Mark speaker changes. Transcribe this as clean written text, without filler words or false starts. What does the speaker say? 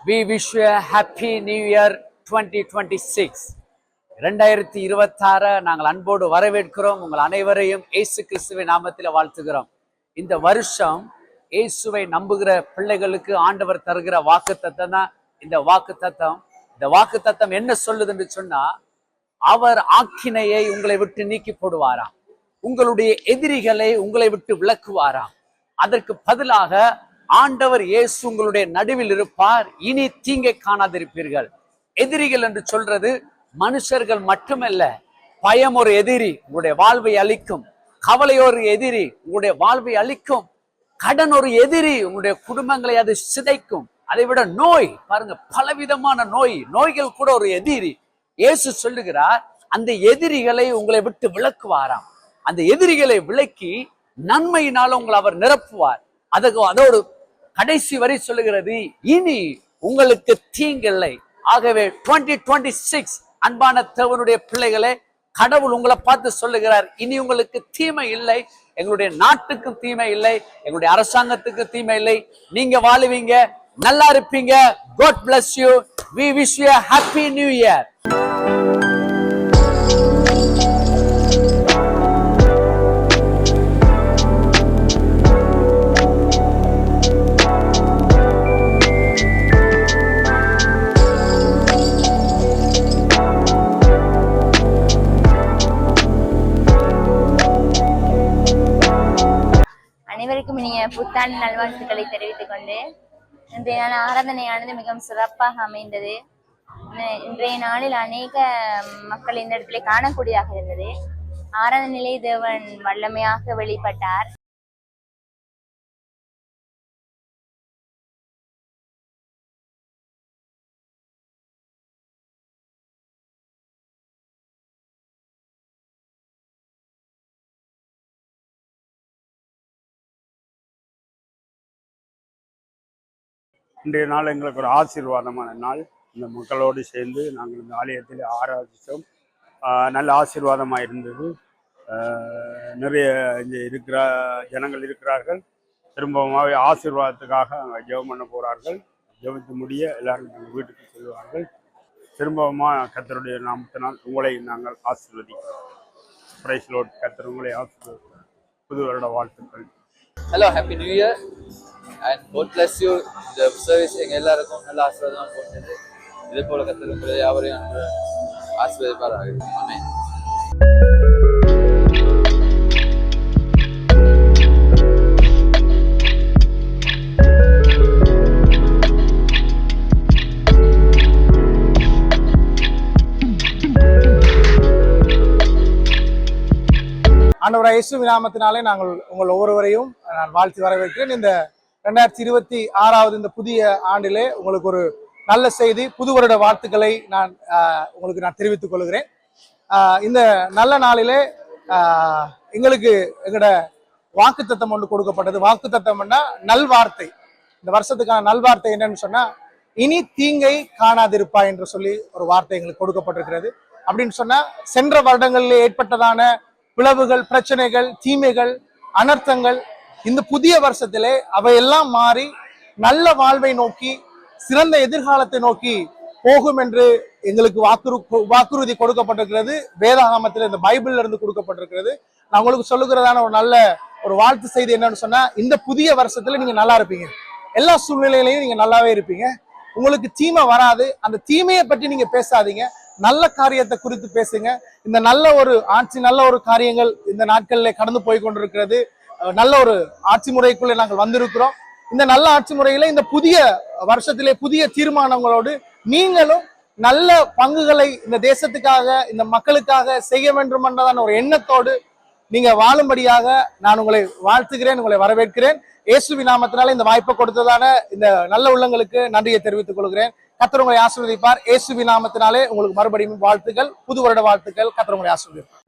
Speaker 1: We wish you a happy new year 2026. 2026 நாங்கள் அன்போடு வரவேற்கிறோம். உங்கள் அனைவரையும் இயேசு கிறிஸ்துவின் நாமத்தில் வாழ்த்துகிறோம். இந்த வருஷம் இயேசுவை நம்புகிற பிள்ளைகளுக்கு ஆண்டவர் தருகிற வாக்குத்தத்தம் தான் இந்த வாக்குத்தத்தம். இந்த வாக்குத்தத்தம் என்ன சொல்லுது என்று சொன்னா, அவர் ஆக்கினையை உங்களை விட்டு நீக்கி போடுவாராம், உங்களுடைய எதிரிகளை உங்களை விட்டு விலக்குவாராம். அதற்கு பதிலாக ஆண்டவர் இயேசு உங்களுடைய நடுவில் இருப்பார், இனி தீங்கை காணாதிருப்பீர்கள். எதிரிகள் என்று சொல்றது மனுஷர்கள் மட்டுமல்ல. பயம் ஒரு எதிரி, உங்களுடைய வாழ்வை அழிக்கும். கவலை ஒரு எதிரி, உங்களுடைய வாழ்வை அழிக்கும். கடன் ஒரு எதிரி, உங்களுடைய குடும்பங்களை அது சிதைக்கும். அதை விட நோய், பாருங்க, பலவிதமான நோய்கள் கூட ஒரு எதிரி. இயேசு சொல்லுகிறார், அந்த எதிரிகளை உங்களை விட்டு விலக்குவாராம். அந்த எதிரிகளை விலக்கி நன்மையினால உங்களை அவர் நிரப்புவார். அதோடு கடைசி வரை சொல்லுகிறது, இனி உங்களுக்கு தீங்கில்லை. ஆகவே 2026 அன்பான தேவனுடைய பிள்ளைகளே, கடவுள் உங்களை பார்த்து சொல்லுகிறார், இனி உங்களுக்கு தீமை இல்லை. எங்களுடைய நாட்டுக்கும் தீமை இல்லை, எங்களுடைய அரசாங்கத்துக்கு தீமை இல்லை. நீங்க வாழுவீங்க, நல்லா இருப்பீங்க. God bless you. We wish you a happy new year.
Speaker 2: அனைவருக்கும் இனிய புத்தாண்டு நல்வாழ்த்துக்களை தெரிவித்துக் கொண்டு, இன்றைய நாள் ஆராதனையானது மிகவும் சிறப்பாக அமைந்தது. இன்றைய நாளில் அநேக மக்கள் இந்த இடத்துல காணக்கூடியதாக இருந்தது. ஆராதனையிலே தேவன் வல்லமையாக வெளிப்பட்டார்.
Speaker 3: இன்றைய நாள் எங்களுக்கு ஒரு ஆசீர்வாதமான நாள். இந்த மக்களோடு சேர்ந்து நாங்கள் இந்த ஆலயத்தில் ஆராதித்தோம். நல்ல ஆசீர்வாதமாக இருந்தது. நிறைய இங்கே இருக்கிற ஜனங்கள் இருக்கிறார்கள். திரும்பவும் ஆசீர்வாதத்துக்காக அங்கே ஜெபம் பண்ண போகிறார்கள். ஜெபத்து முடிய எல்லாரும் நாங்கள் வீட்டுக்கு செல்வார்கள். திரும்பவுமாக கர்த்தருடைய நாமத்தினால் உங்களை நாங்கள் ஆசீர்வதிக்கிறோம். Praise lord. கர்த்தர் உங்களை ஆசீர்வதிக்கிறார். புது வருட வாழ்த்துக்கள்.
Speaker 4: Hello, happy new year and God bless you. இந்த சர்வீஸ் எங்க எல்லாருக்கும் நல்ல ஆசீர்வாதம் போட்டது. இதே போல கர்த்தர் உங்களை யாவரையும் ஆசீர்வதிப்பாராக. ஆமென்.
Speaker 5: ஆண்டவராகிய இயேசுவின் நாமத்தினாலே நாங்கள் உங்கள் ஒவ்வொருவரையும் நான் வாழ்த்தி வரவேற்கிறேன். இந்த 2026 இந்த புதிய ஆண்டிலே உங்களுக்கு ஒரு நல்ல செய்தி, புது வருட வாழ்த்துக்களை உங்களுக்கு நான் தெரிவித்துக் கொள்கிறேன். இந்த நல்ல நாளிலே எங்களுக்கு எங்களோட வாக்குத்தத்தம் ஒன்று கொடுக்கப்பட்டது. வாக்குத்தத்தம்னா நல்வார்த்தை. இந்த வருஷத்துக்கான நல்வார்த்தை என்னன்னு சொன்னா, இனி தீங்கை காணாதிருப்பா என்று சொல்லி ஒரு வார்த்தை எங்களுக்கு கொடுக்கப்பட்டிருக்கிறது. அப்படின்னு சொன்னா, சென்ற வருடங்களில் ஏற்பட்டதான பிளவுகள், பிரச்சனைகள், தீமைகள், அனர்த்தங்கள் இந்த புதிய வருஷத்திலே அவையெல்லாம் மாறி நல்ல வாழ்வை நோக்கி, சிறந்த எதிர்காலத்தை நோக்கி போகும் என்று எங்களுக்கு வாக்குறுதி கொடுக்கப்பட்டிருக்கிறது. வேதாகமத்தில் இந்த பைபிள்ல இருந்து கொடுக்கப்பட்டிருக்கிறது. நான் உங்களுக்கு சொல்லுகிறதான ஒரு நல்ல ஒரு வாழ்த்து செய்தி என்னன்னு சொன்னா, இந்த புதிய வருஷத்துல நீங்க நல்லா இருப்பீங்க. எல்லா சூழ்நிலையிலையும் நீங்க நல்லாவே இருப்பீங்க. உங்களுக்கு தீமை வராது. அந்த தீமையை பற்றி நீங்க பேசாதீங்க, நல்ல காரியத்தை குறித்து பேசுங்க. இந்த நல்ல ஒரு ஆட்சி, நல்ல ஒரு காரியங்கள் இந்த நாட்களில் கடந்து போய் கொண்டிருக்கிறது. நல்ல ஒரு ஆட்சி முறைக்குள்ளே நாங்கள் வந்திருக்கிறோம். இந்த நல்ல ஆட்சி முறையில இந்த புதிய வருஷத்திலே புதிய தீர்மானங்களோடு நீங்களும் நல்ல பங்குகளை இந்த தேசத்துக்காக, இந்த மக்களுக்காக செய்ய வேண்டும் என்றதான ஒரு எண்ணத்தோடு நீங்க வாழும்படியாக நான் உங்களை வாழ்த்துகிறேன், உங்களை வரவேற்கிறேன். இயேசுவின் நாமத்தினால இந்த வாய்ப்பை கொடுத்ததான இந்த நல்ல உள்ளங்களுக்கு நன்றியை தெரிவித்துக் கொள்கிறேன். கர்த்தர் உங்களை ஆசீர்வதிப்பார். இயேசுவின் நாமத்தினாலே உங்களுக்கு மறுபடியும் வாழ்த்துக்கள், புது வருட வாழ்த்துக்கள். கர்த்தர் உங்களை ஆசீர்வதிப்பார்.